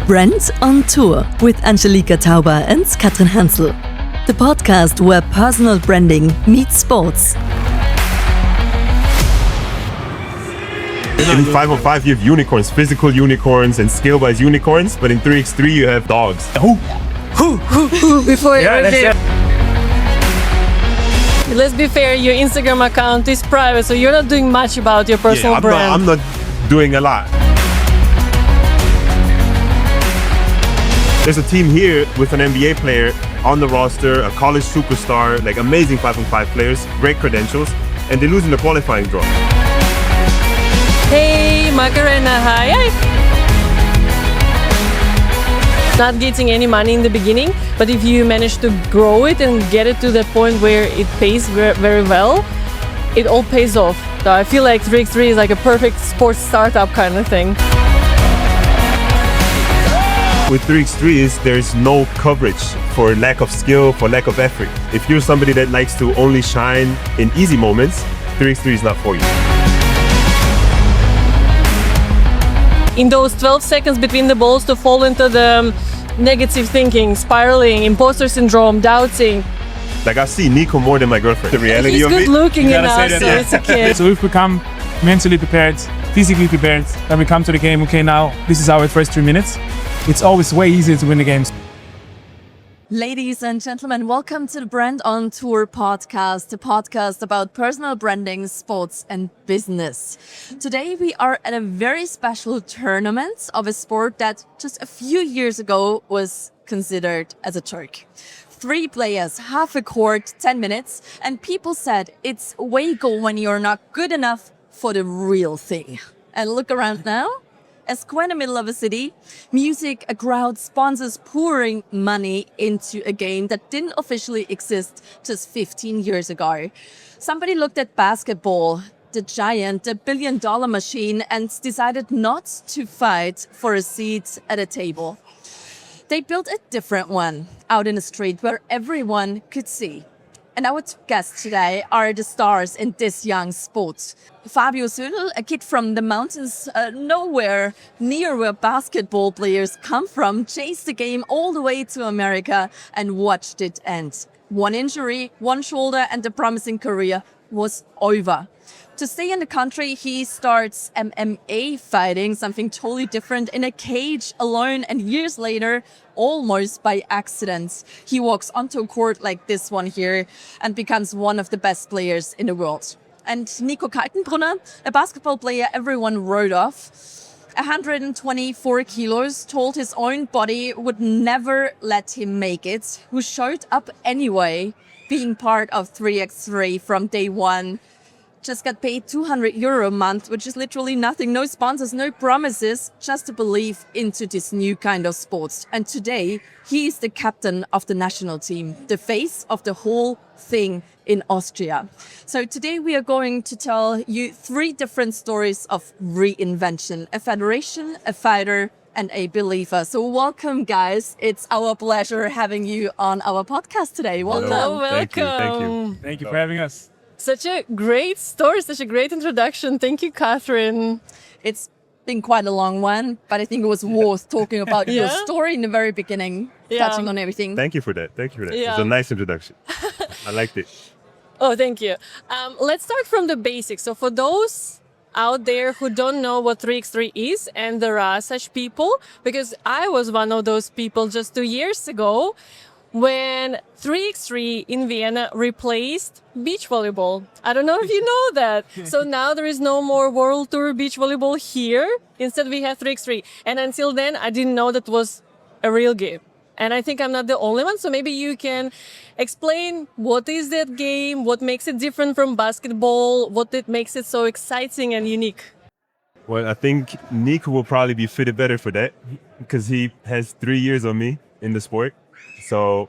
Brand on Tour with Angelika Tauber and Katrin Hansel. The podcast where personal branding meets sports. In 505 you have unicorns, physical unicorns and skill-wise unicorns, but in 3x3 you have dogs. Before let's be fair, your Instagram account is private, so you're not doing much about your personal brand. I'm not doing a lot. There's a team here with an NBA player on the roster, a college superstar, like amazing 5-on-5 players, great credentials, and they lose in the qualifying draw. Hey, Macarena, hi. Not getting any money in the beginning, but if you manage to grow it and get it to the point where it pays very well, it all pays off. So I feel like 3x3 is like a perfect sports startup kind of thing. With 3x3 there's no coverage for lack of skill, for lack of effort. If you're somebody that likes to only shine in easy moments, 3x3 is not for you. In those 12 seconds between the balls to fall into the negative thinking, spiraling, imposter syndrome, doubting. Like I see Nico more than my girlfriend. The reality He's of it. good looking enough, so it's okay. So we've become mentally prepared, physically prepared. Then we come to the game, okay, now this is our first 3 minutes. It's always way easier to win the games. Ladies and gentlemen, welcome to the Brand on Tour podcast, a podcast about personal branding, sports and business. Today we are at a very special tournament of a sport that just a few years ago was considered as a joke. 3 players, half a court, 10 minutes, and people said it's way go when you're not good enough for the real thing. And look around now. A square in the middle of a city, music, a crowd, sponsors pouring money into a game that didn't officially exist just 15 years ago. Somebody looked at basketball, the giant, the billion-dollar machine, and decided not to fight for a seat at a table. They built a different one out in the street where everyone could see. And our guests today are the stars in this young sport. Fabio Söhnel, a kid from the mountains nowhere near where basketball players come from, chased the game all the way to America and watched it end. One injury, one shoulder, and the promising career was over. To stay in the country, he starts MMA fighting, something totally different, in a cage alone, and years later, almost by accident, he walks onto a court like this one here and becomes one of the best players in the world. And Nico Kaltenbrunner, a basketball player everyone wrote off, 124 kilos, told his own body would never let him make it, who showed up anyway, being part of 3x3 from day one. Just got paid €200 a month, which is literally nothing. No sponsors, no promises, just to believe into this new kind of sports. And today, he is the captain of the national team, the face of the whole thing in Austria. So today we are going to tell you 3 different stories of reinvention: a federation, a fighter, and a believer. So welcome, guys. It's our pleasure having you on our podcast today. Welcome. Welcome. Thank you for having us. Such a great story, such a great introduction. Thank you, Katrin. It's been quite a long one, but I think it was worth talking about your Yeah. story in the very beginning, touching on everything. Thank you for that. Yeah. It's a nice introduction. I liked it. Oh, thank you. Let's start from the basics. So for those out there who don't know what 3x3 is, and there are such people, because I was one of those people just 2 years ago, when 3x3 in Vienna replaced beach volleyball. I don't know if you know that. So now there is no more World Tour beach volleyball here. Instead we have 3x3. And until then, I didn't know that was a real game. And I think I'm not the only one. So maybe you can explain what is that game, what makes it different from basketball, what it makes it so exciting and unique. Well, I think Nico will probably be fitted better for that because he has 3 years on me in the sport. So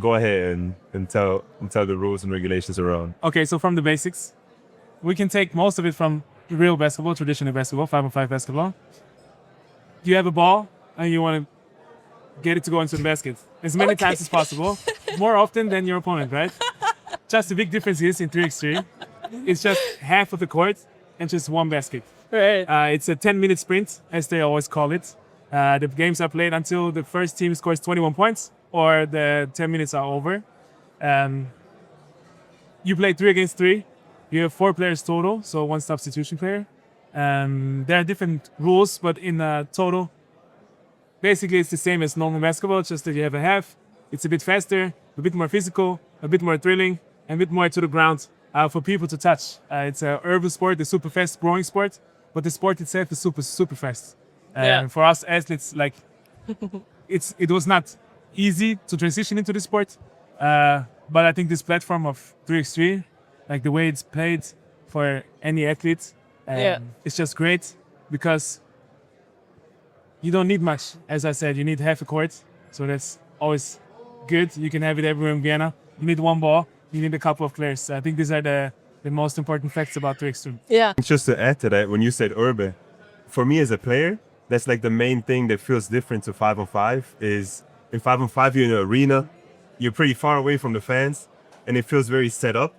go ahead and tell the rules and regulations around. Okay, so from the basics, we can take most of it from real basketball, traditional basketball, 5-on-5 basketball. You have a ball and you want to get it to go into the basket as many times as possible, more often than your opponent, right? Just the big difference is in 3x3, it's just half of the court and just one basket. Right. It's a 10-minute sprint, as they always call it. The games are played until the first team scores 21 points or the 10 minutes are over. You play 3 against 3. You have 4 players total, so 1 substitution player. There are different rules, but in total, basically it's the same as normal basketball, just that you have a half. It's a bit faster, a bit more physical, a bit more thrilling, and a bit more to the ground for people to touch. It's an urban sport, a super fast growing sport, but the sport itself is super fast. For us athletes, like it was not easy to transition into the sport, but I think this platform of 3x3, like the way it's played for any athlete, it's just great because you don't need much. As I said, you need half a court, so that's always good. You can have it everywhere in Vienna. You need 1 ball, you need a couple of players. I think these are the most important facts about 3x3. Yeah. Just to add to that, when you said urban, for me as a player, that's like the main thing that feels different to 5-on-5 is in 5-on-5 you're in an arena, you're pretty far away from the fans, and it feels very set up.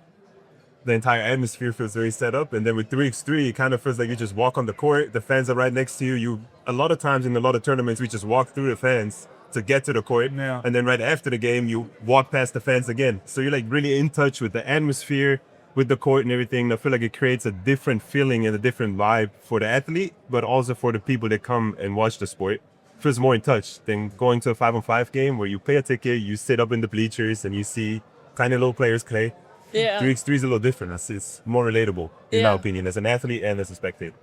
The entire atmosphere feels very set up. And then with 3x3, it kind of feels like you just walk on the court, the fans are right next to you. A lot of times in a lot of tournaments, we just walk through the fans to get to the court. Yeah. And then right after the game, you walk past the fans again. So you're like really in touch with the atmosphere, with the court and everything. I feel like it creates a different feeling and a different vibe for the athlete, but also for the people that come and watch the sport. Feels more in touch than going to a 5-on-5 game where you pay a ticket, you sit up in the bleachers and you see tiny little players play. Yeah. 3x3 is a little different. It's more relatable, in my opinion, as an athlete and as a spectator.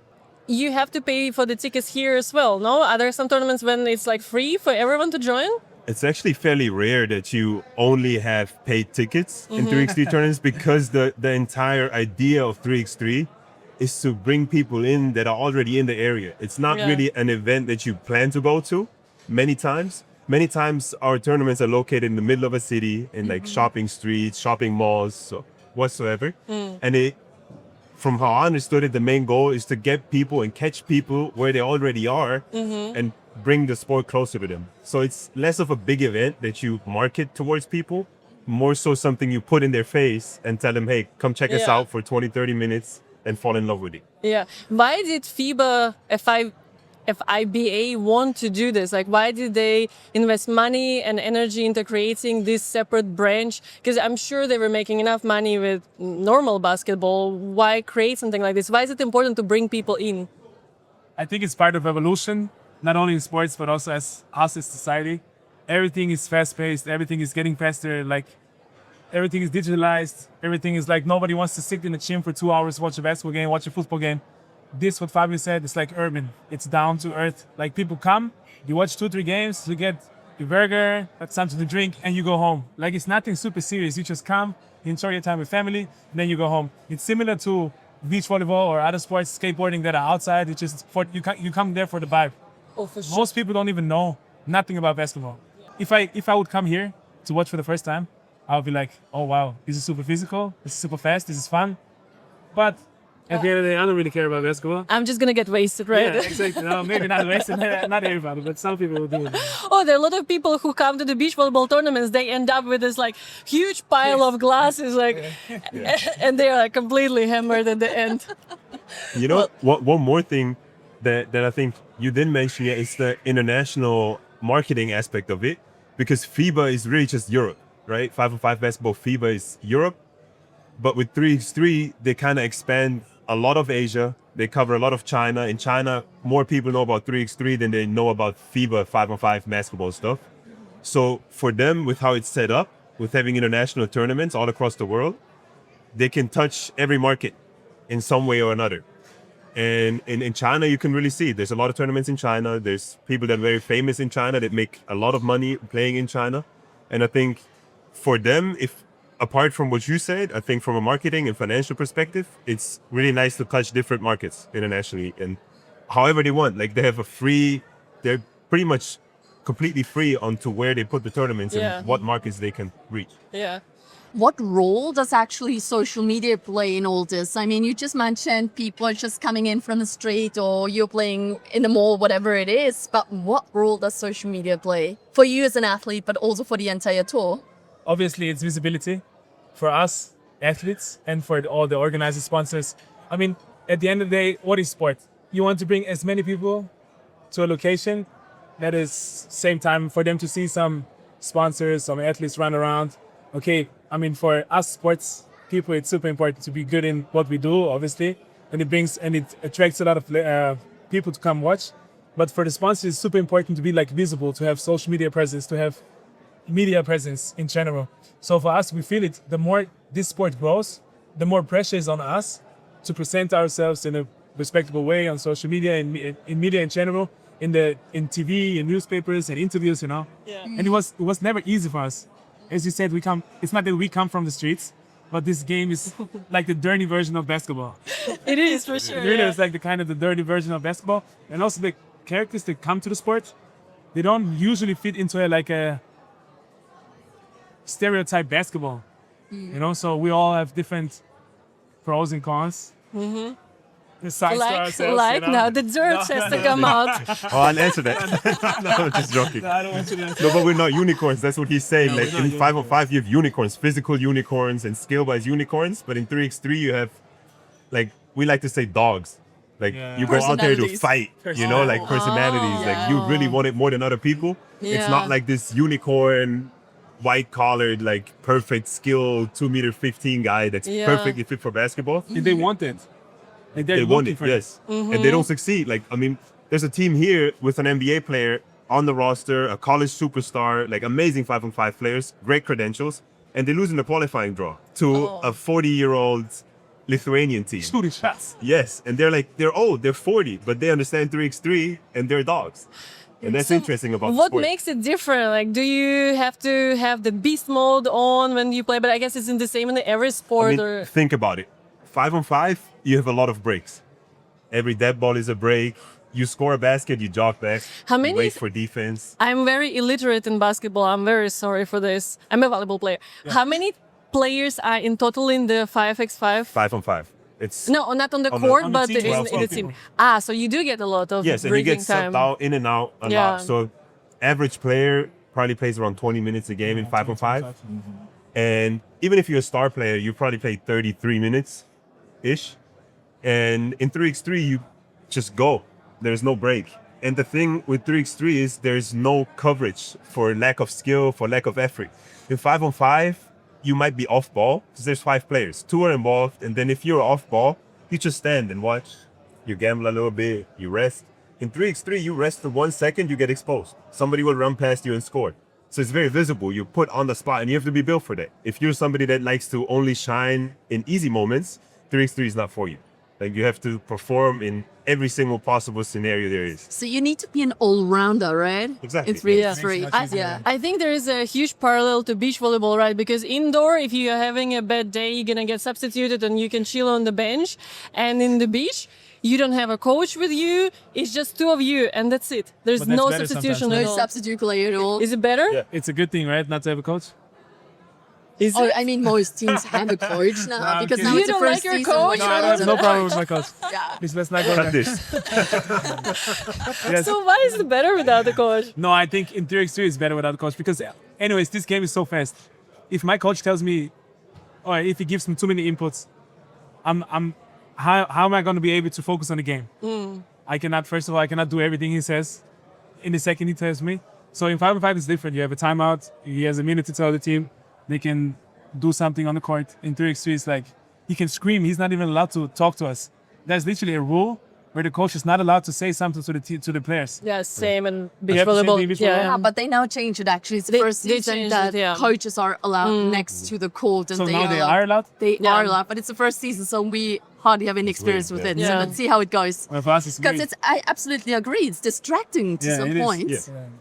You have to pay for the tickets here as well, no? Are there some tournaments when it's like free for everyone to join? It's actually fairly rare that you only have paid tickets in 3x3 tournaments because the entire idea of 3x3 is to bring people in that are already in the area. It's not really an event that you plan to go to many times. Many times our tournaments are located in the middle of a city in like shopping streets, shopping malls, so whatsoever. And from how I understood it, the main goal is to get people and catch people where they already are and bring the sport closer to them. So it's less of a big event that you market towards people, more so something you put in their face and tell them, hey, come check us out for 20, 30 minutes and fall in love with it. Yeah. Why did FIBA want to do this? Like, why did they invest money and energy into creating this separate branch? Because I'm sure they were making enough money with normal basketball. Why create something like this? Why is it important to bring people in? I think it's part of evolution, not only in sports, but also as us as society. Everything is fast-paced. Everything is getting faster. Like, everything is digitalized. Everything is like nobody wants to sit in the gym for 2 hours, watch a basketball game, watch a football game. This, what Fabio said, is like urban. It's down to earth. Like people come, you watch 2-3 games, you get your burger, that's something to drink, and you go home. Like it's nothing super serious. You just come, you enjoy your time with family, and then you go home. It's similar to beach volleyball or other sports, skateboarding that are outside. It's just you come there for the vibe. Oh, for sure. Most people don't even know nothing about basketball. If I would come here to watch for the first time, I would be like, oh wow, this is super physical, this is super fast, this is fun. But at the end of the day, I don't really care about basketball. I'm just gonna get wasted, right? Yeah, exactly. No, maybe not wasted, not everybody, but some people will do it. Oh, there are a lot of people who come to the beach volleyball tournaments. They end up with this like huge pile of glasses, like, and they are like, completely hammered at the end. You know, one more thing that I think you didn't mention yet is the international marketing aspect of it, because FIBA is really just Europe, right? 5-on-5 basketball, FIBA is Europe, but with 3x3, they kind of expand a lot of Asia. They cover a lot of China. In China, more people know about 3x3 than they know about FIBA 5-on-5 basketball stuff. So for them, with how it's set up, with having international tournaments all across the world, they can touch every market in some way or another. And in China, you can really see there's a lot of tournaments in China. There's people that are very famous in China that make a lot of money playing in China. And I think for them, if apart from what you said, I think from a marketing and financial perspective, it's really nice to touch different markets internationally and however they want. Like they're pretty much completely free onto where they put the tournaments and what markets they can reach. Yeah. What role does actually social media play in all this? I mean, you just mentioned people are just coming in from the street or you're playing in the mall, whatever it is. But what role does social media play for you as an athlete, but also for the entire tour? Obviously, it's visibility for us athletes and for all the organizers, sponsors. I mean, at the end of the day, what is sport? You want to bring as many people to a location that is same time for them to see some sponsors, some athletes run around. Okay, I mean, for us sports people, it's super important to be good in what we do, obviously, and it attracts a lot of people to come watch. But for the sponsors, it's super important to be like visible, to have social media presence, to have media presence in general. So for us, we feel it. The more this sport grows, the more pressure is on us to present ourselves in a respectable way on social media and in media in general, in TV, in newspapers, and interviews, you know. Yeah. And it was never easy for us. As you said, it's not that we come from the streets, but this game is like the dirty version of basketball. It is for sure. Really, Yeah. it's like the dirty version of basketball. And also the characters that come to the sport, they don't usually fit into a stereotype basketball. You know, so we all have different pros and cons. Mm-hmm. The size to ourselves, you know? Now the dirt has to come out. Oh, I'll answer that. No, I'm just joking. I don't want you to No, but we're not unicorns. That's what he's saying. No, like we're not in 5-on-5, you have unicorns, physical unicorns and skill-wise unicorns. But in 3x3, you have, like, we like to say dogs. Like Yeah. you go out there to Personalities. fight, you know, like personalities. Like you really want it more than other people. It's Yeah. not like this unicorn, white-collared, like perfect skill, 2'15" guy that's Yeah. perfectly fit for basketball. They want it. Like they're They want looking it, for yes. And they don't succeed. Like, I mean, there's a team here with an NBA player on the roster, a college superstar, like amazing 5-on-5 players, great credentials, and they lose in the qualifying draw to a 40-year-old Lithuanian team. shooting shots. Yes, and they're old, they're 40, but they understand 3x3 and they're dogs. And that's interesting about the What sport. makes it different? Like, do you have to have the beast mode on when you play? But I guess it's in the same in every sport. I mean, Or think about it. 5-on-5, you have a lot of breaks. Every dead ball is a break. You score a basket, you jog back. How you many wait is- for defense. I'm very illiterate in basketball. I'm very sorry for this. I'm a volleyball player. How many players are in total in the 5x5? 5-on-5. It's No, not on the On the- court, on the but team, in 12 the team. people. Ah, so you do get a lot of yes, and you breathing get time. subbed out in and out a Yeah. lot. So average player probably plays around 20 minutes a game in 5-on-5. And even if you're a star player, you probably play 33 minutes-ish. And in 3x3, you just go. There's no break. And the thing with 3x3 is there's no coverage for lack of skill, for lack of effort. In 5-on-5, you might be off ball because there's 5 players. 2 are involved. And then if you're off ball, you just stand and watch. You gamble a little bit, you rest. In 3x3, you rest for 1 second, you get exposed. Somebody will run past you and score. So it's very visible. You put on the spot and you have to be built for that. If you're somebody that likes to only shine in easy moments, 3x3 is not for you. Like you have to perform in every single possible scenario there is. So you need to be an all-rounder, right? Exactly. In 3 Yeah. x 3. Makes it much easier. Yeah. I think there is a huge parallel to beach volleyball, right? Because indoor, if you're having a bad day, you're gonna get substituted and you can chill on the bench. And in the beach, you don't have a coach with you. It's just 2 of you, and that's it. There's But that's no better substitution sometimes, at No all. substitute player at all. Is it better? Yeah. It's a good thing, right? Not to have a coach. Is Oh, it? I mean, most teams have a coach now I'm because kidding. now You it's the don't first like your season coach? when No, you're I not have on no the problem coach. with my coach. Yeah. Please, let's not go Cut there. this. Yes. So why is it better without the coach? No, I think in 3x3 it's better without a coach because, anyways, this game is so fast. If my coach tells me, or if he gives me too many inputs, how am I going to be able to focus on the game? I cannot. First of all, I cannot do everything he says in the second he tells me. So in 5-on-5 it's different. You have a timeout. He has a minute to tell the team they can do something on the court. In 3x3 it's like he can scream. He's not even allowed to talk to us. There's literally a rule where the coach is not allowed to say something to the players. Yeah, same and beach have the same volleyball. thing in beach Yeah. Yeah, but they now change it actually. It's the They- first they season changed that it, yeah. coaches are allowed next to the court. And So now they are allowed. They Yeah. are allowed, but it's the first season, so we hardly have any experience with weird, it. yeah. So Yeah. let's see how it goes. Well, for us it's Because great. I absolutely agree. It's distracting to Yeah, some it is. point. Yeah.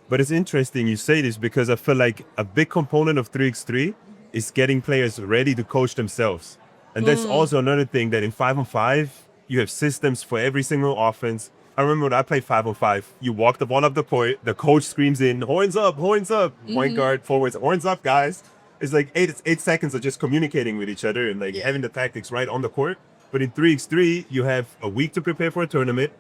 But it's interesting you say this because I feel like a big component of 3x3 is getting players ready to coach themselves. And that's also another thing that in 5-on-5, you have systems for every single offense. I remember when I played 5-on-5, you walk the ball up the court, the coach screams in, horns up, point guard, forwards, horns up, guys. It's like eight seconds of just communicating with each other and like having the tactics right on the court. But in 3x3, you have a week to prepare for a tournament,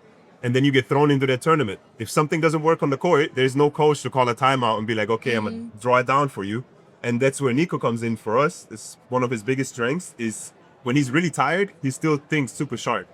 and then you get thrown into that tournament. If something doesn't work on the court, there's no coach to call a timeout and be like, okay, I'm going to draw it down for you. And that's where Nico comes in for us. It's one of his biggest strengths is when he's really tired, he still thinks super sharp.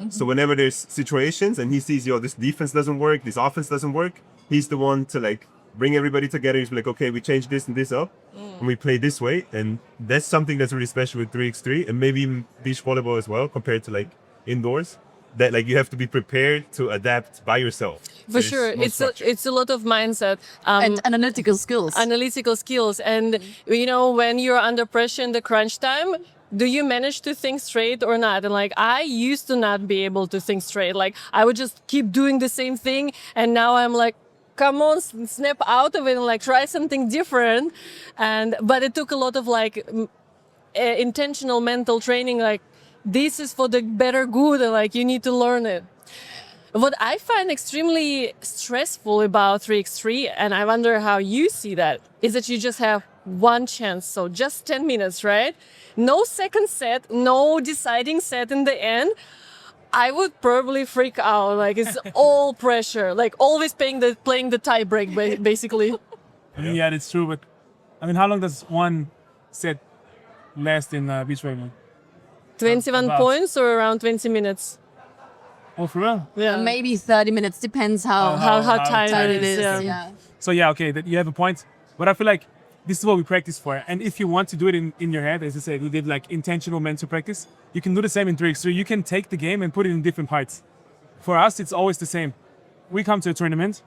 So whenever there's situations and he sees, yo, this defense doesn't work, this offense doesn't work, he's the one to like bring everybody together. He's like, okay, we change this and this up, and we play this way, and that's something that's really special with 3x3, and maybe even beach volleyball as well, compared to like indoors. That like you have to be prepared to adapt by yourself. For sure, it's a lot of mindset And analytical skills. analytical skills, and you know, when you're under pressure in the crunch time, do you manage to think straight or not? And like, I used to not be able to think straight. Like, I would just keep doing the same thing, and now I'm like, come on, snap out of it and like try something different. But it took a lot of like intentional mental training. Like, this is for the better good, and like you need to learn it. What I find extremely stressful about 3x3, and I wonder how you see that, is that you just have one chance. So just 10 minutes, right? No second set, no deciding set in the end. I would probably freak out. Like, it's all pressure, like always playing the tie break, basically. I mean, yeah, that's true. But I mean, how long does one set last in beach volleyball? 21 About- points or around 20 minutes. Oh, for real? Yeah. Maybe 30 minutes, depends how How tight tight it is. Yeah. Yeah. So yeah, okay, that you have a point. But I feel like this is what we practice for. And if you want to do it in your head, as I said, we did like intentional mental practice. You can do the same in 3x3. You can take the game and put it in different parts. For us, it's always the same. We come to a tournament.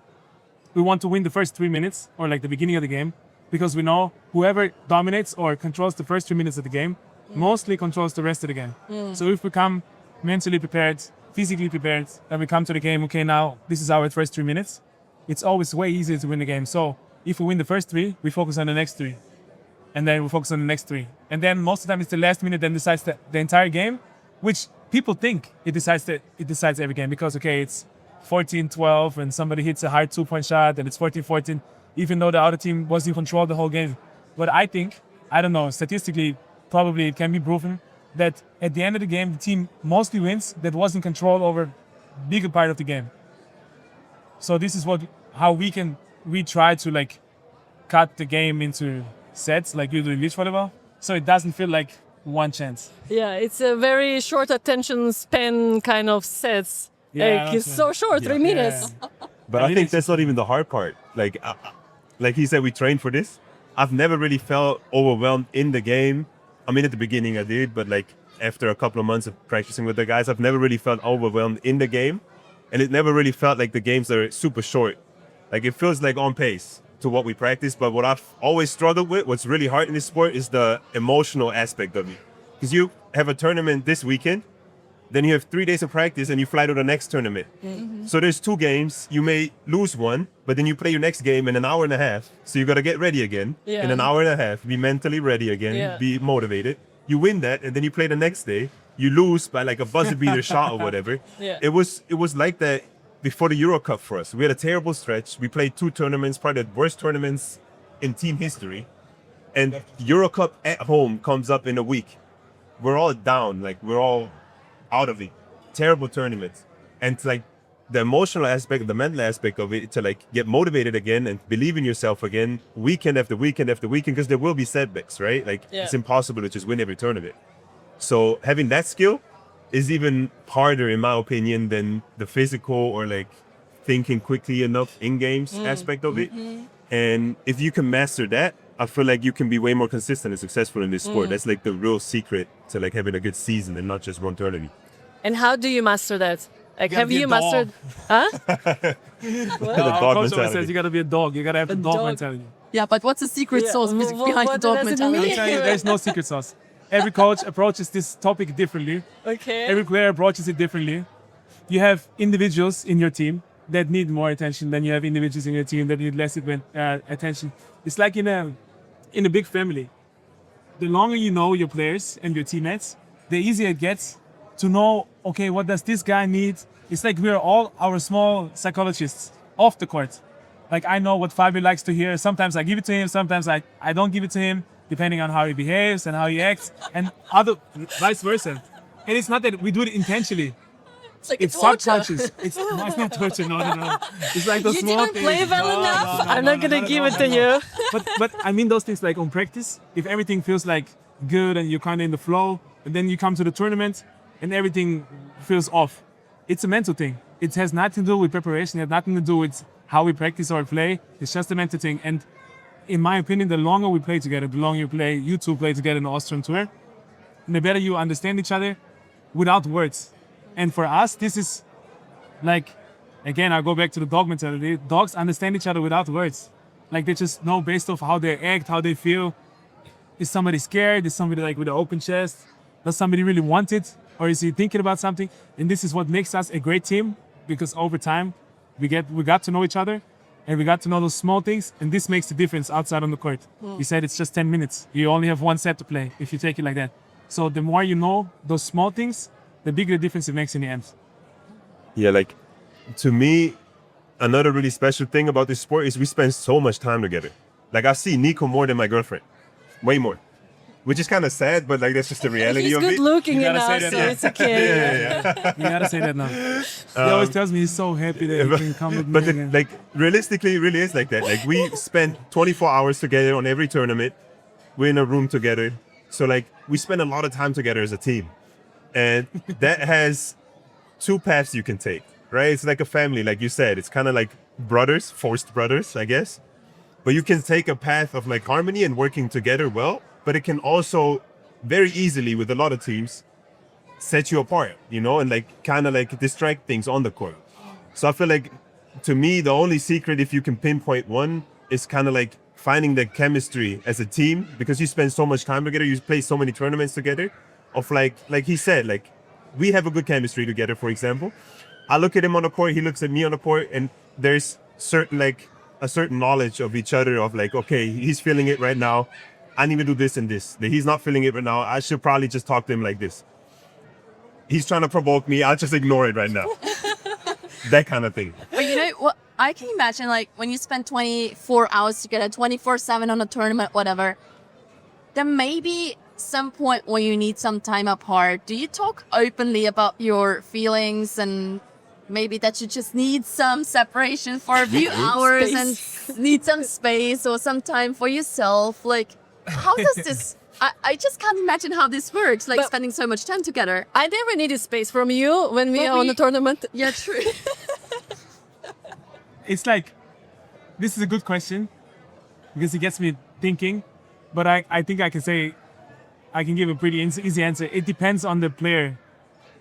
We want to win the first 3 minutes or like the beginning of the game, because we know whoever dominates or controls the first 3 minutes of the game mostly controls the rest of the game. So if we come mentally prepared, physically prepared, and we come to the game, okay, now this is our first 3 minutes, it's always way easier to win the game. So if we win the first 3, we focus on the next 3. And then we focus on the next 3. And then most of the time it's the last minute that decides the entire game, which people think it decides every game, because, okay, it's 14-12 and somebody hits a hard 2-point shot and it's 14-14, even though the other team was in control the whole game. But I think, I don't know, statistically, probably it can be proven that at the end of the game, the team mostly wins that was in control over a bigger part of the game. So this is how we try to like cut the game into sets like you do in beach volleyball, so it doesn't feel like one chance. Yeah, it's a very short attention span kind of sets. Yeah, Like, it's so short, 3 minutes. But I think that's not even the hard part. Like he said, we trained for this. I've never really felt overwhelmed in the game. I mean, at the beginning I did, but like after a couple of months of practicing with the guys, I've never really felt overwhelmed in the game. And it never really felt like the games are super short. Like, it feels like on pace to what we practice. But what I've always struggled with, what's really hard in this sport, is the emotional aspect of it. Because you have a tournament this weekend, then you have 3 days of practice and you fly to the next tournament. So there's 2 games, you may lose one, but then you play your next game in an hour and a half. So you got to get ready again in an hour and a half, be mentally ready again, be motivated. You win that, and then you play the next day. You lose by like a buzzer beater shot or whatever. It was like that before the Euro Cup for us. We had a terrible stretch. We played 2 tournaments, probably the worst tournaments in team history. And Euro Cup at home comes up in a week. We're all down, like we're all out of it. Terrible tournaments. And like the emotional aspect, the mental aspect of it, to like get motivated again and believe in yourself again, weekend after weekend after weekend, because there will be setbacks, right? Like it's impossible to just win every tournament. So having that skill is even harder, in my opinion, than the physical or like thinking quickly enough in games aspect of it. And if you can master that, I feel like you can be way more consistent and successful in this sport. That's like the real secret to like having a good season and not just one tournament. And how do you master that? Like, have you dog. mastered? Huh? The Our dog coach always mentality. says you gotta be a dog. You gotta have the dog dog. mentality. Yeah, but what's the secret sauce behind the what dog does it mentality? mean? I'm telling you, there's no secret sauce. Every coach approaches this topic differently. Okay. Every player approaches it differently. You have individuals in your team that need more attention than you have individuals in your team that need less attention. It's like in a big family. The longer you know your players and your teammates, the easier it gets to know, okay, what does this guy need? It's like we're all our small psychologists off the court. Like, I know what Fabio likes to hear. Sometimes I give it to him, sometimes I don't give it to him, depending on how he behaves and how he acts, and vice versa. And it's not that we do it intentionally. It's like It's torture. subconscious. It's not torture, no. It's like the You small didn't things. play well No, enough. no, I'm no, not gonna no, give no, it to no. you. But I mean those things like on practice, if everything feels like good and you're kind of in the flow, and then you come to the tournament and everything feels off. It's a mental thing. It has nothing to do with preparation. It has nothing to do with how we practice or play. It's just a mental thing. And in my opinion, the longer we play together, the longer you two play together in the Austrian tour, the better you understand each other without words. And for us, this is like, again, I'll go back to the dog mentality. Dogs understand each other without words. Like they just know based off how they act, how they feel. Is somebody scared? Is somebody like with an open chest? Does somebody really want it? Or is he thinking about something? And this is what makes us a great team, because over time we got to know each other and we got to know those small things, and this makes the difference outside on the court. You said it's just 10 minutes. You only have one set to play if you take it like that. So the more you know those small things, the bigger the difference it makes in the end. Yeah, like to me, another really special thing about this sport is we spend so much time together. Like I see Nico more than my girlfriend, way more, which is kind of sad, but like that's just the reality He's of good it. looking You enough, gotta say so that it's okay. Yeah. You gotta say that now. He always tells me he's so happy that he can come with me. But again. like realistically, it really is like that. Like we spend 24 hours together on every tournament. We're in a room together, so like we spend a lot of time together as a team, and that has two paths you can take. Right? It's like a family, like you said. It's kind of like brothers, forced brothers, I guess. But you can take a path of like harmony and working together well, but it can also very easily with a lot of teams set you apart, you know, and like kind of like distract things on the court. So I feel like to me, the only secret, if you can pinpoint one, is kind of like finding the chemistry as a team, because you spend so much time together, you play so many tournaments together, of like he said, like we have a good chemistry together, for example. I look at him on the court, he looks at me on the court, and there's a certain knowledge of each other of like, okay, he's feeling it right now. I need to do this and this. That he's not feeling it right now. I should probably just talk to him like this. He's trying to provoke me. I'll just ignore it right now. That kind of thing. But you know what? I can imagine like when you spend 24 hours together, 24/7 on a tournament, whatever, there may be some point where you need some time apart. Do you talk openly about your feelings and maybe that you just need some separation for a few hours and need some space or some time for yourself? Like, how does this... I just can't imagine how this works, like But- spending so much time together. I never needed space from you when we But are on we- the tournament. Yeah, true. It's like, this is a good question because it gets me thinking, but I think I can give a pretty easy answer. It depends on the player.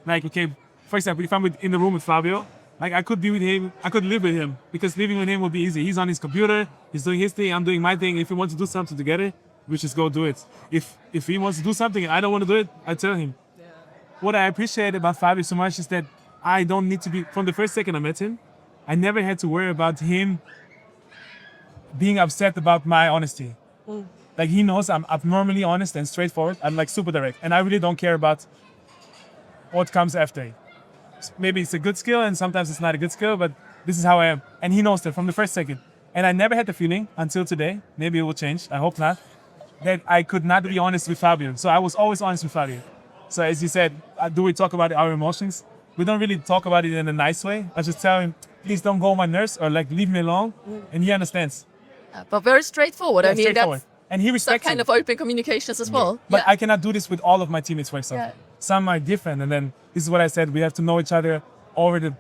Like, okay, for example, if I'm in the room with Fabio, like I could be with him, I could live with him, because living with him will be easy. He's on his computer, he's doing his thing, I'm doing my thing. If he wants to do something together, we just go do it. If he wants to do something and I don't want to do it, I tell him. What I appreciate about Fabio so much is that I don't need to be, from the first second I met him, I never had to worry about him being upset about my honesty. Like he knows I'm abnormally honest and straightforward. I'm like super direct, and I really don't care about what comes after. Maybe it's a good skill and sometimes it's not a good skill, but this is how I am. And he knows that from the first second. And I never had the feeling until today, maybe it will change, I hope not, that I could not be honest with Fabio. So I was always honest with Fabio. So as you said, do we talk about our emotions? We don't really talk about it in a nice way. I just tell him, please don't go on my nerves, or like leave me alone. And he understands. But very straightforward. Yeah, I mean, straightforward. that's And he some respects kind it. of open communications as well. But Yeah. I cannot do this with all of my teammates, for example. Yeah. Some are different, and then this is what I said. We have to know each other over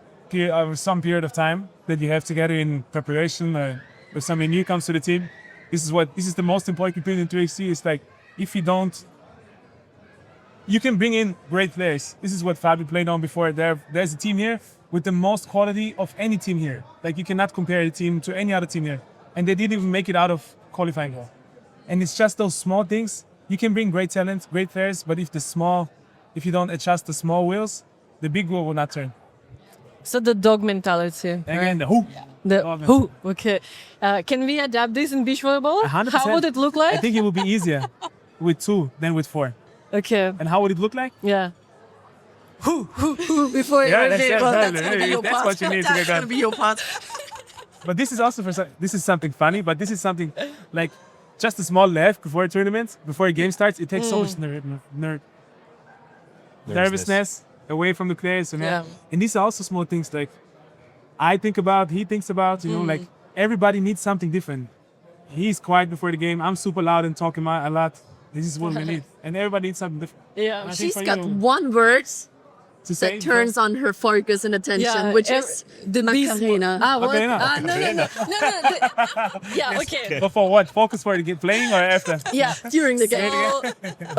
some period of time that you have together in preparation, or if somebody new comes to the team. This is the most important thing in 3x3. It's like, if you don't, you can bring in great players. This is what Fabio played on before. There's a team here with the most quality of any team here. Like, you cannot compare the team to any other team here. And they didn't even make it out of qualifying. And it's just those small things. You can bring great talent, great players, but if you don't adjust the small wheels, the big wheel will not turn. So the dog mentality. Again, the who. The Dog who? Okay. Can we adapt this in beach volleyball? 100%. How would it look like? I think it would be easier with 2 than with 4. Okay. And how would it look like? Yeah. Who before Yeah, that's- okay, that's- well, that's- that's gonna be your that's part. what you need to That's get gonna done. be your part. But this is also this is something funny, but this is something like just a small laugh before a tournament, before a game starts. It takes so much nervousness away from the players. Yeah. And these are also small things like I think about, he thinks about, like everybody needs something different. He's quiet before the game. I'm super loud and talking a lot. This is what we need. And everybody needs something different. Yeah. I think She's for got you- one word to say. that turns on her focus and attention, which is the Macarena. What? Macarena. No. Yeah, okay. But for what? Focus for the playing or after? Yeah, During the game. So,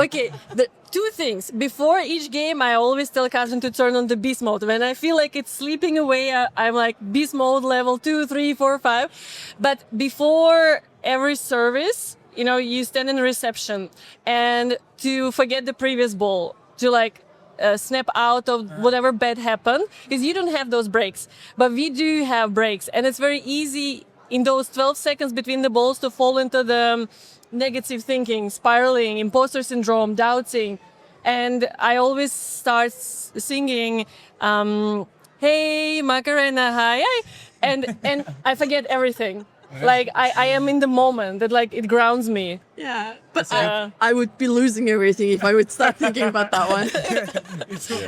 okay, the two things. Before each game, I always tell Carson to turn on the beast mode. When I feel like it's sleeping away, I'm like beast mode level 2, 3, 4, 5. But before every service, you stand in reception and to forget the previous ball, to snap out of whatever bad happened, because you don't have those breaks. But we do have breaks, and it's very easy in those 12 seconds between the balls to fall into the negative thinking, spiraling, imposter syndrome, doubting. And I always start singing, hey, Macarena, hi. And I forget everything. Like I am in the moment that it grounds me. Yeah, but I would be losing everything if I would start thinking about that one.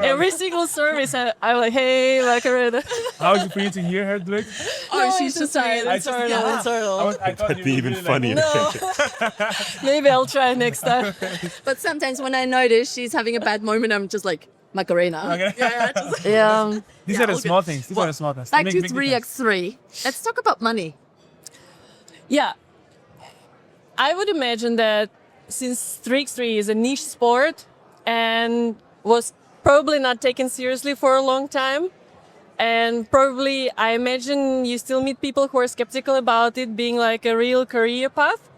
Every single service, I'm like, hey, Macarena. How is it for you to hear her do it? Oh, she's just inside. really- Internal. I thought That'd you be would even do it funnier. No. Maybe I'll try next time. But sometimes when I notice she's having a bad moment, I'm just like, Macarena. Okay. Yeah, just, Yeah. These Yeah, are the all small good. things. These Well, are the small things. back They to make difference. 3x3. Let's talk about money. Yeah. I would imagine that since 3x3 is a niche sport and was probably not taken seriously for a long time, and probably I imagine you still meet people who are skeptical about it being like a real career path.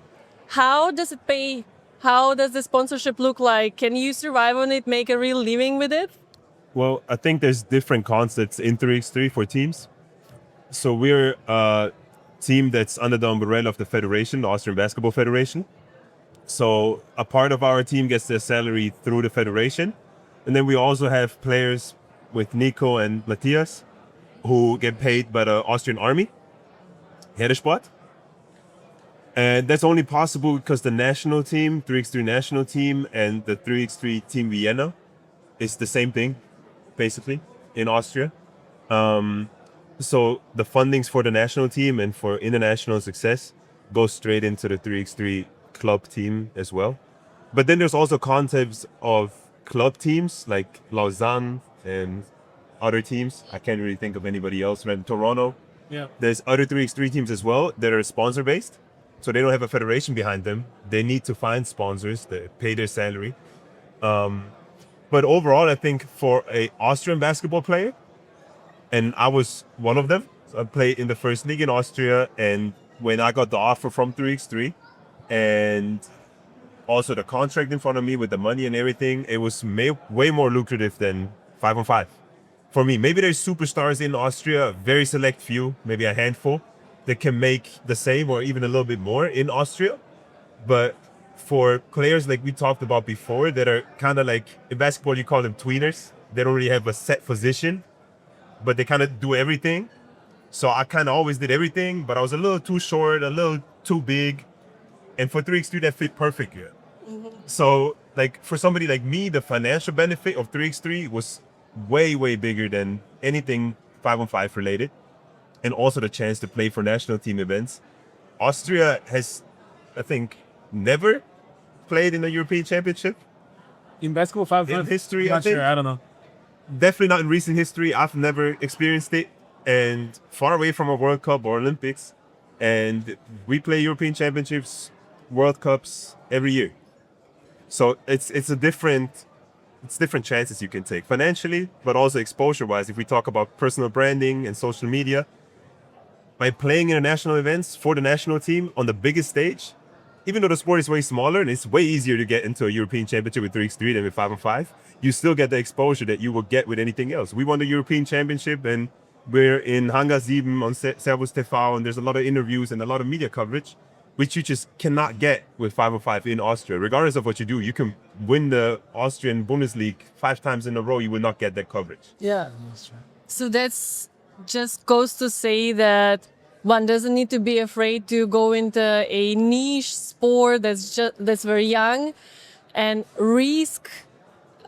How does it pay? How does the sponsorship look like? Can you survive on it, make a real living with it? Well, I think there's different concepts in 3x3 for teams. So we're a team that's under the umbrella of the federation, the Austrian Basketball Federation. So a part of our team gets their salary through the federation. And then we also have players with Nico and Matthias who get paid by the Austrian Army, Heeresport. And that's only possible because the national team, 3x3 national team, and the 3x3 Team Vienna is the same thing, basically, in Austria. So the fundings for the national team and for international success go straight into the 3x3 club team as well. But then there's also concepts of club teams like Lausanne and other teams. I can't really think of anybody else. Right? Toronto. Yeah. There's other 3x3 teams as well that are sponsor based. So they don't have a federation behind them. They need to find sponsors that pay their salary. But overall, I think for a Austrian basketball player, and I was one of them. So I played in the first league in Austria, and when I got the offer from 3x3 and also the contract in front of me with the money and everything, it was way more lucrative than 5-on-5 for me. Maybe there's superstars in Austria, a very select few, maybe a handful, that can make the same or even a little bit more in Austria. But for players like we talked about before that are kind of like, in basketball you call them tweeners, they don't really have a set position, but they kind of do everything. So I kind of always did everything, but I was a little too short, a little too big. And for 3x3, that fit perfectly. So like for somebody like me, the financial benefit of 3x3 was way, way bigger than anything 5-on-5 related. And also the chance to play for national team events. Austria has, I think, never played in a European Championship. In basketball, 5 In history, I not think. sure. I don't know. Definitely not in recent history. I've never experienced it. And far away from a World Cup or Olympics. And we play European Championships, World Cups every year. So it's different chances you can take financially, but also exposure-wise. If we talk about personal branding and social media, by playing international events for the national team on the biggest stage, even though the sport is way smaller and it's way easier to get into a European Championship with 3x3 than with 5-on-5, you still get the exposure that you will get with anything else. We won the European Championship and we're in Hangar 7 on Servus TV, and there's a lot of interviews and a lot of media coverage, which you just cannot get with 5-on-5 in Austria. Regardless of what you do, you can win the Austrian Bundesliga 5 times in a row, you will not get that coverage. Yeah. So that's just goes to say that one doesn't need to be afraid to go into a niche sport that's very young and risk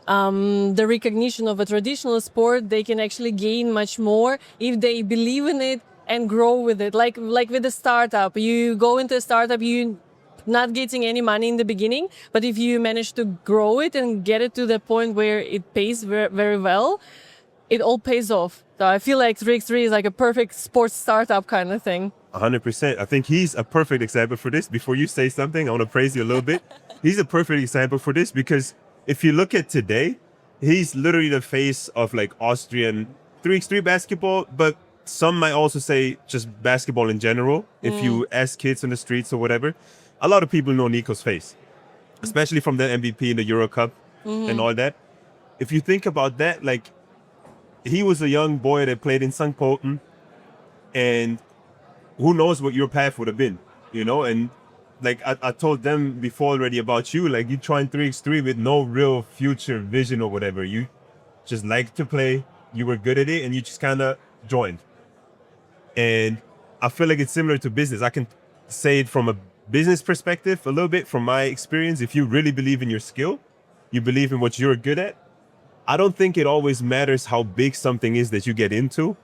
the recognition of a traditional sport. They can actually gain much more if they believe in it and grow with it. Like with a startup, you go into a startup, you not getting any money in the beginning, but if you manage to grow it and get it to the point where it pays very, very well, it all pays off. So I feel like 3x3 is like a perfect sports startup kind of thing. 100%. I think he's a perfect example for this. Before you say something, I want to praise you a little bit. He's a perfect example for this because if you look at today, he's literally the face of like Austrian 3x3 basketball, but some might also say just basketball in general. If you ask kids on the streets or whatever, a lot of people know Nico's face, especially from the MVP in the Euro Cup and all that. If you think about that, like he was a young boy that played in St. Pölten, and who knows what your path would have been, you know? And like I told them before already about you, like you trying 3x3 with no real future vision or whatever. You just like to play, you were good at it, and you just kind of joined. And I feel like it's similar to business. I can say it from a business perspective a little bit from my experience. If you really believe in your skill, you believe in what you're good at, I don't think it always matters how big something is that you get into,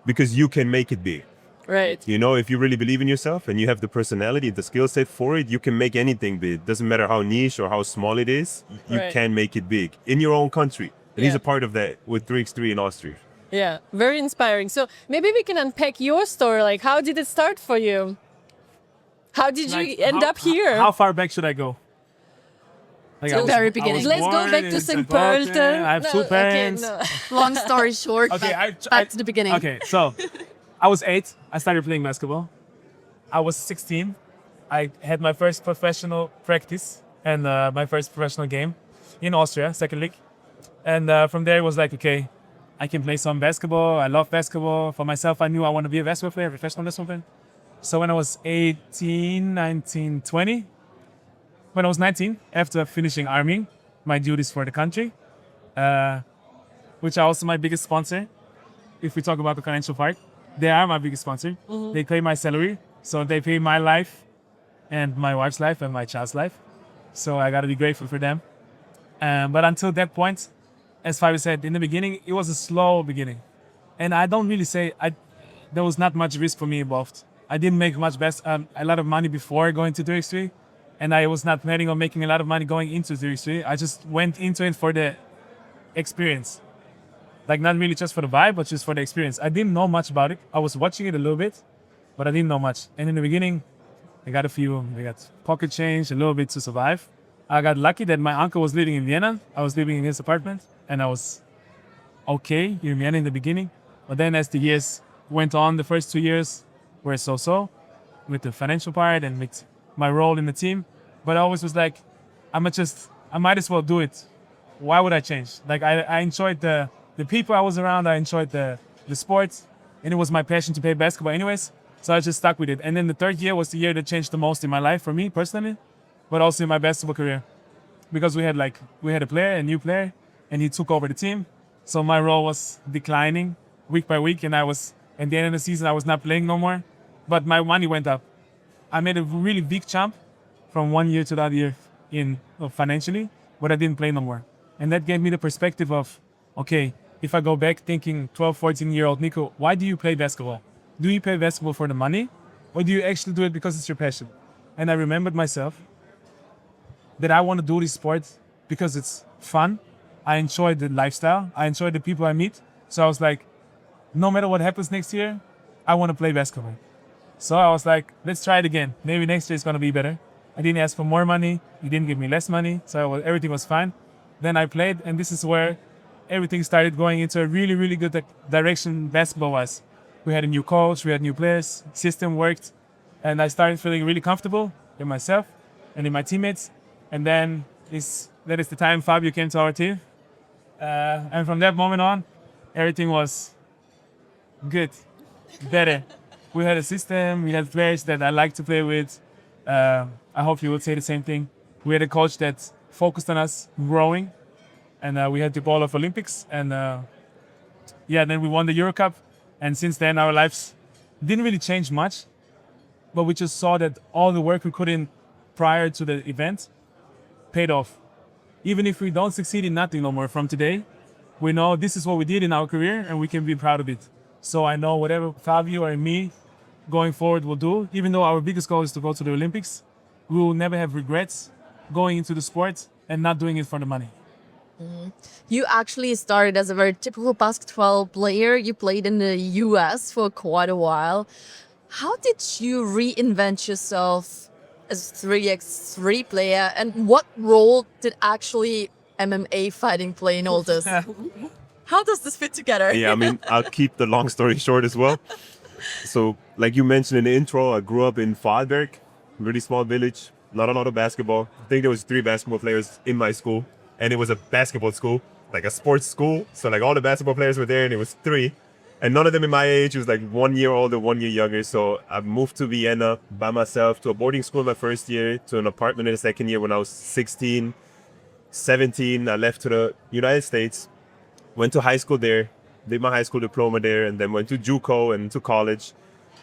because you can make it big. Right. You know, if you really believe in yourself and you have the personality, the skill set for it, you can make anything big. Doesn't matter how niche or how small it is, you Right. can make it big in your own country. And he's Yeah. a part of that with 3x3 in Austria. Yeah, very inspiring. So maybe we can unpack your story. Like, how did it start for you? How did you end up here? How far back should I go? Like, To the very beginning. Let's go back to St. Pölten. I have two parents. Okay, Long story short, Okay, back to the beginning. Okay, so I was 8. I started playing basketball. I was 16. I had my first professional practice and my first professional game in Austria, second league. And from there it was like, okay, I can play some basketball. I love basketball. For myself, I knew I want to be a basketball player, professional basketball player. So when I was 18, 19, 20, when I was 19, after finishing army, my duties for the country, which are also my biggest sponsor, if we talk about the financial part, they are my biggest sponsor. They pay my salary, so they pay my life and my wife's life and my child's life. So I got to be grateful for them. But until that point, as Fabio said, in the beginning, it was a slow beginning. And I don't really say, there was not much risk for me involved. I didn't make a lot of money before going to 3x3, and I was not planning on making a lot of money going into 3x3. I just went into it for the experience. Like not really just for the vibe, but just for the experience. I didn't know much about it. I was watching it a little bit, but I didn't know much. And in the beginning, I got pocket change, a little bit to survive. I got lucky that my uncle was living in Vienna. I was living in his apartment, and I was okay in Vienna in the beginning. But then as the years went on, the first 2 years were so-so with the financial part and with my role in the team. But I always was like, I might as well do it. Why would I change? Like I enjoyed the people I was around. I enjoyed the sports, and it was my passion to play basketball anyways. So I just stuck with it. And then the third year was the year that changed the most in my life for me personally, but also in my basketball career, because we had a new player, and he took over the team. So my role was declining week by week, and at the end of the season, I was not playing no more, but my money went up. I made a really big jump from one year to the other year financially, but I didn't play no more. And that gave me the perspective of, okay, if I go back thinking 12, 14-year-old Nico, why do you play basketball? Do you play basketball for the money, or do you actually do it because it's your passion? And I remembered myself that I want to do this sport because it's fun. I enjoy the lifestyle. I enjoy the people I meet. So I was like, no matter what happens next year, I want to play basketball. So I was like, let's try it again. Maybe next year it's going to be better. I didn't ask for more money. He didn't give me less money. So everything was fine. Then I played, and this is where everything started going into a really, really good direction basketball-wise. We had a new coach, we had new players, system worked, and I started feeling really comfortable in myself and in my teammates. And then that is the time Fabio came to our team. And from that moment on, everything was good, better. We had a system, we had players that I like to play with. I hope you would say the same thing. We had a coach that focused on us growing, and we had the goal of Olympics. And then we won the Euro Cup. And since then, our lives didn't really change much, but we just saw that all the work we put in prior to the event paid off. Even if we don't succeed in nothing no more from today, we know this is what we did in our career, and we can be proud of it. So I know whatever Fabio or me going forward will do, even though our biggest goal is to go to the Olympics, we will never have regrets going into the sport and not doing it for the money. You actually started as a very typical basketball player. You played in the US for quite a while. How did you reinvent yourself as a 3x3 player? And what role did actually MMA fighting play in all this? How does this fit together? Yeah, I mean, I'll keep the long story short as well. So, like you mentioned in the intro, I grew up in Vorarlberg, really small village, not a lot of basketball. I think there was 3 basketball players in my school, and it was a basketball school, like a sports school. So like all the basketball players were there, and it was 3. And none of them in my age. It was like 1 year older, 1 year younger. So I moved to Vienna by myself, to a boarding school my first year, to an apartment in the second year when I was 16, 17. I left to the United States, went to high school there, did my high school diploma there, and then went to JUCO and to college.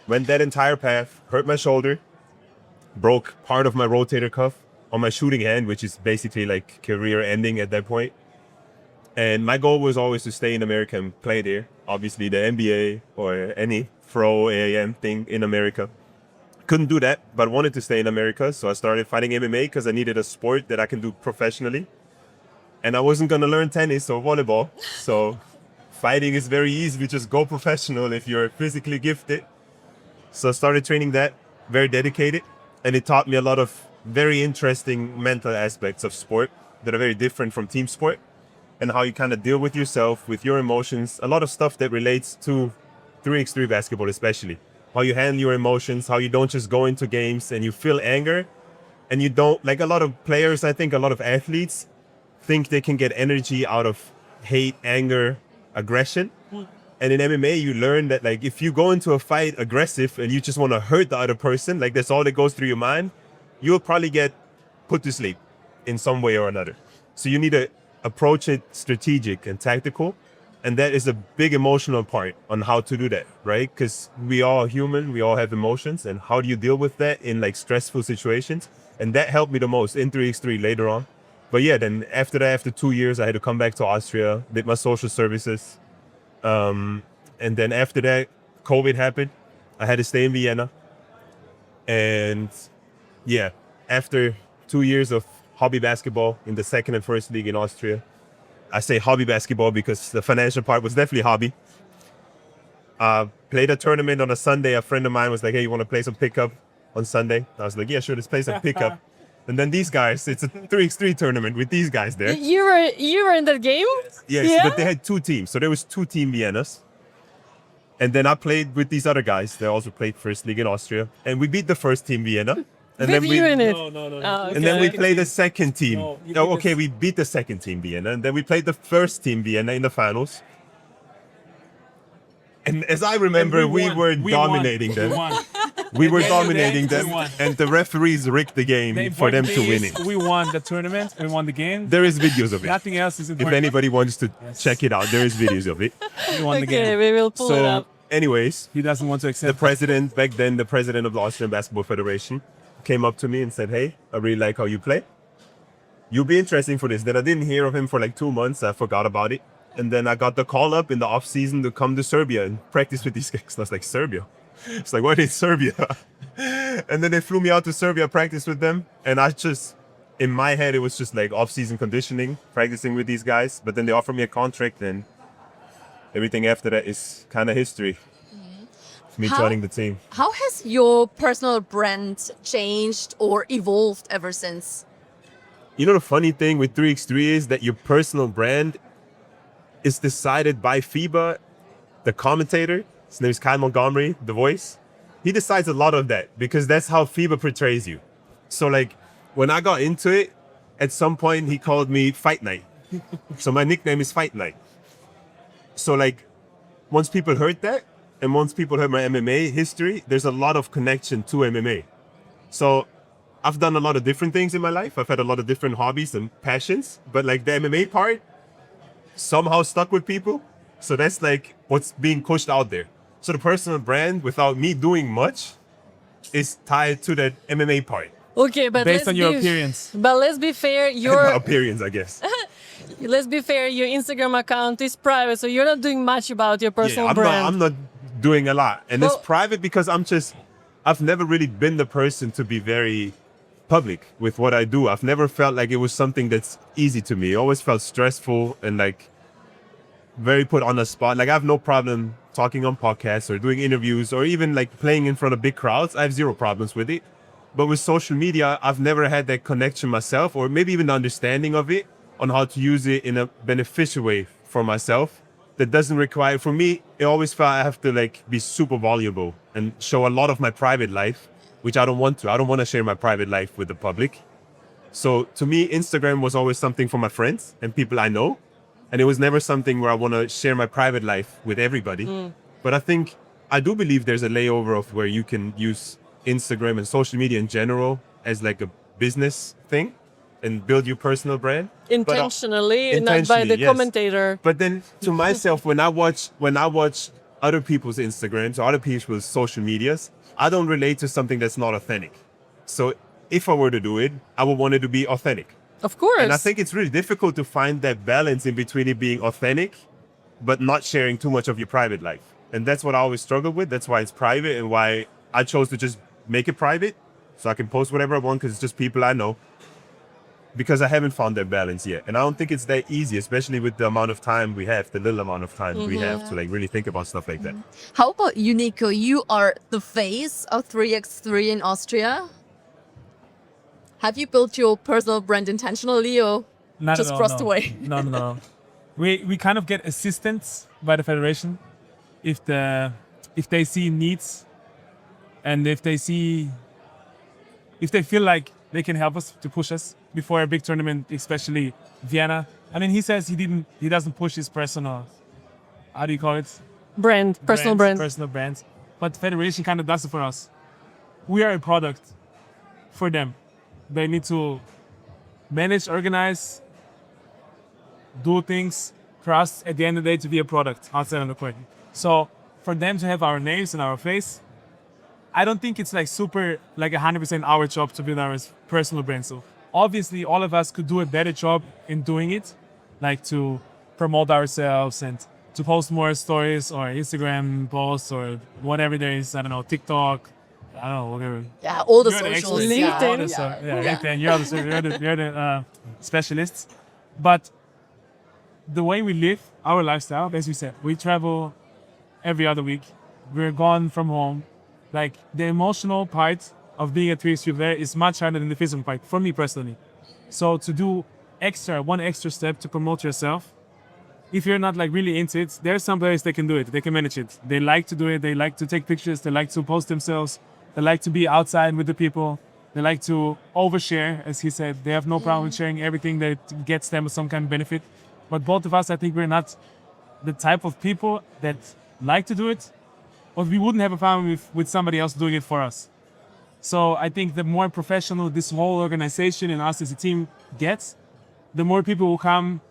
Went that entire path, hurt my shoulder, broke part of my rotator cuff on my shooting hand, which is basically like career ending at that point. And my goal was always to stay in America and play there. Obviously the NBA or any pro AAM thing in America. Couldn't do that, but wanted to stay in America. So I started fighting MMA because I needed a sport that I can do professionally. And I wasn't going to learn tennis or volleyball. So fighting is very easy. You just go professional if you're physically gifted. So I started training that, very dedicated. And it taught me a lot of very interesting mental aspects of sport that are very different from team sport, and how you kind of deal with yourself, with your emotions, a lot of stuff that relates to 3x3 basketball especially. How you handle your emotions, how you don't just go into games and you feel anger, and you don't, like a lot of players, I think a lot of athletes think they can get energy out of hate, anger, aggression. And in MMA, you learn that like if you go into a fight aggressive and you just want to hurt the other person, like that's all that goes through your mind, you'll probably get put to sleep in some way or another. So you need to approach it strategic and tactical. And that is a big emotional part on how to do that, right? Because we all human, we all have emotions. And how do you deal with that in like stressful situations? And that helped me the most in 3x3 later on. But yeah, then after that, after 2 years, I had to come back to Austria, did my social services. And then after that, COVID happened. I had to stay in Vienna. And yeah, after 2 years of hobby basketball in the second and first league in Austria, I say hobby basketball because the financial part was definitely hobby. Played a tournament on a Sunday. A friend of mine was like, hey, you want to play some pickup on Sunday? I was like, yeah, sure, let's play some pickup. And then these guys, it's a 3x3 tournament with these guys there. You were in that game? Yes, Yeah? but they had 2 teams. So there was 2 Team Viennas. And then I played with these other guys. They also played first league in Austria. And we beat the first Team Vienna. And With you in it? No. Oh, And then we okay. played the second team. No, you Oh, beat okay, the- we beat the second Team Vienna. And then we played the first Team Vienna in the finals. And as I remember, And we won. were We dominating won. them. We won. We were At the end of the day, dominating them. we won. And the referees rigged the game The for them important to thing win is it. we won the tournament and we won the game. There is videos of it. Nothing else is If important. anybody wants to check it out, there is videos of it. We won the Okay, game. we will pull it So, up. anyways, He doesn't want to the accept. president, back then, the president of the Austrian Basketball Federation came up to me and said, hey, I really like how you play. You'll be interesting for this. Then I didn't hear of him for like 2 months. I forgot about it. And then I got the call up in the off season to come to Serbia and practice with these guys. And I was like, Serbia? It's like, what is Serbia? And then they flew me out to Serbia, practice with them. And I just, in my head, it was just like off season conditioning, practicing with these guys. But then they offered me a contract, and everything after that is kind of history. Me How- joining the team. How has your personal brand changed or evolved ever since? You know, the funny thing with 3x3 is that your personal brand is decided by FIBA, the commentator. His name is Kyle Montgomery, the voice. He decides a lot of that because that's how FIBA portrays you. So like when I got into it, at some point he called me Fight Night. So my nickname is Fight Night. So like once people heard that and once people heard my MMA history, there's a lot of connection to MMA. So I've done a lot of different things in my life. I've had a lot of different hobbies and passions, but like the MMA part somehow stuck with people. So that's like what's being pushed out there. So the personal brand, without me doing much, is tied to that MMA part. Okay, but Based let's on your be- appearance. But let's be fair, My your appearance, I guess. let's be fair, your Instagram account is private, so you're not doing much about your personal I'm brand. not doing a lot. And it's Well- private because I've never really been the person to be very public with what I do. I've never felt like it was something that's easy to me. It always felt stressful and like very put on the spot. Like I have no problem talking on podcasts or doing interviews or even like playing in front of big crowds. I have zero problems with it. But with social media, I've never had that connection myself, or maybe even the understanding of it on how to use it in a beneficial way for myself. That doesn't require, for me, it always felt I have to like be super valuable and show a lot of my private life, which I don't want to. I don't want to share my private life with the public. So to me, Instagram was always something for my friends and people I know. And it was never something where I want to share my private life with everybody. But I think, I do believe there's a layover of where you can use Instagram and social media in general as like a business thing and build your personal brand. Intentionally, not by the yes. commentator. But then to myself, when I watch other people's Instagrams or other people's social medias, I don't relate to something that's not authentic. So if I were to do it, I would want it to be authentic. Of course. And I think it's really difficult to find that balance in between it being authentic, but not sharing too much of your private life. And that's what I always struggle with. That's why it's private and why I chose to just make it private so I can post whatever I want because it's just people I know. Because I haven't found that balance yet. And I don't think it's that easy, especially with the amount of time we have, the little amount of time we have to like really think about stuff like that. How about you, Nico? You are the face of 3x3 in Austria. Have you built your personal brand intentionally or Not just at all, crossed no. away? No. We kind of get assistance by the federation if they see needs and if they feel like they can help us to push us before a big tournament, especially Vienna. I mean, he says he doesn't push his personal, how do you call it? Personal brand. Personal brands. But the federation kind of does it for us. We are a product for them. They need to manage, organize, do things for us at the end of the day to be a product outside on the court. So for them to have our names and our face, I don't think it's like super, like 100% our job to build our personal brand. So obviously all of us could do a better job in doing it, like to promote ourselves and to post more stories or Instagram posts or whatever there is, I don't know, TikTok, I don't know, whatever. Yeah, all the You're the socials. experts. Yeah. LinkedIn. LinkedIn. You're the specialists. But the way we live, our lifestyle, as we said, we travel every other week. We're gone from home. Like the emotional part of being a 3x3 player is much harder than the physical part for me personally. So to do one extra step to promote yourself, if you're not like really into it, there are some players that can do it. They can manage it. They like to do it. They like to take pictures. They like to post themselves. They like to be outside with the people. They like to overshare, as he said. They have no problem with sharing everything that gets them some kind of benefit. But both of us, I think we're not the type of people that like to do it, or we wouldn't have a problem with somebody else doing it for us. So I think the more professional this whole organization and us as a team gets, the more people will come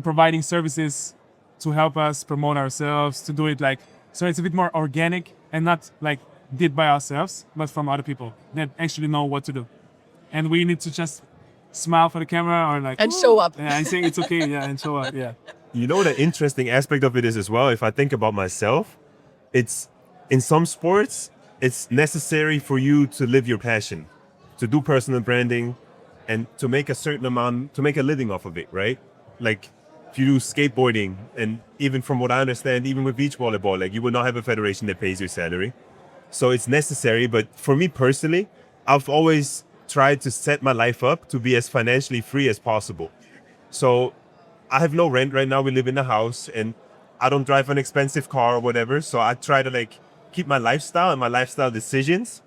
providing services to help us promote ourselves, to do it like, so it's a bit more organic and not like did by ourselves, but from other people that actually know what to do. And we need to just smile for the camera or like, And show up. Yeah, and saying it's okay, yeah, and show up, yeah. You know, the interesting aspect of it is as well, if I think about myself, it's in some sports, it's necessary for you to live your passion, to do personal branding and to make a certain amount, to make a living off of it, right? Like if you do skateboarding, and even from what I understand, even with beach volleyball, like you will not have a federation that pays your salary. So it's necessary. But for me personally, I've always tried to set my life up to be as financially free as possible. So I have no rent right now. We live in a house and I don't drive an expensive car or whatever. So I try to like keep my lifestyle and my lifestyle decisions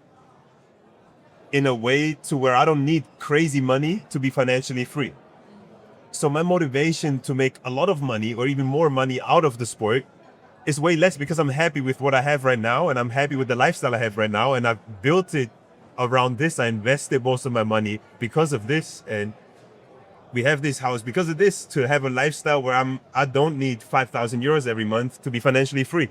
in a way to where I don't need crazy money to be financially free. So my motivation to make a lot of money or even more money out of the sport is way less because I'm happy with what I have right now and I'm happy with the lifestyle I have right now. And I've built it around this. I invested most of my money because of this. And we have this house because of this, to have a lifestyle where I don't need 5,000 euros every month to be financially free.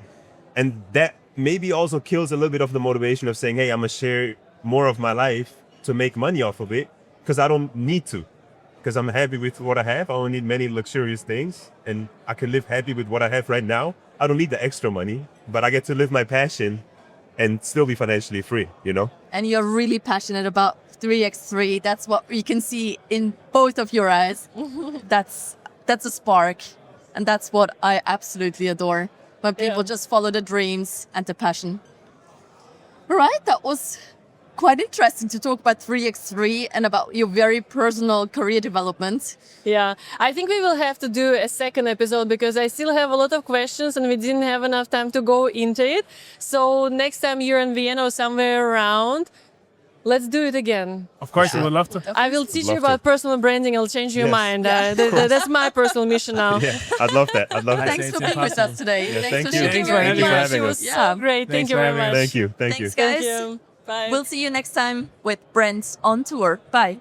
And that maybe also kills a little bit of the motivation of saying, hey, I'm gonna share more of my life to make money off of it, because I don't need to, because I'm happy with what I have. I don't need many luxurious things and I can live happy with what I have right now. I don't need the extra money, but I get to live my passion and still be financially free, you know? And you're really passionate about 3x3. That's what we can see in both of your eyes. That's a spark. And that's what I absolutely adore. When people just follow the dreams and the passion. All right, that was quite interesting to talk about 3x3 and about your very personal career development. Yeah, I think we will have to do a second episode because I still have a lot of questions and we didn't have enough time to go into it. So next time you're in Vienna or somewhere around, let's do it again. Of course, we would love to. I will teach you Love about to. personal branding. I'll change your Yes. mind. That's my personal mission now. Yeah, I'd love that. I'd love that. Thanks it's for being with impossible. us today. Yeah, thank for you. sharing Thanks your for having insights. us. It was Yeah. so great. Thank Thanks you for very having us. much. Thank you. Thank you. Thanks, guys. Thank you. Bye. We'll see you next time with Brands on Tour. Bye.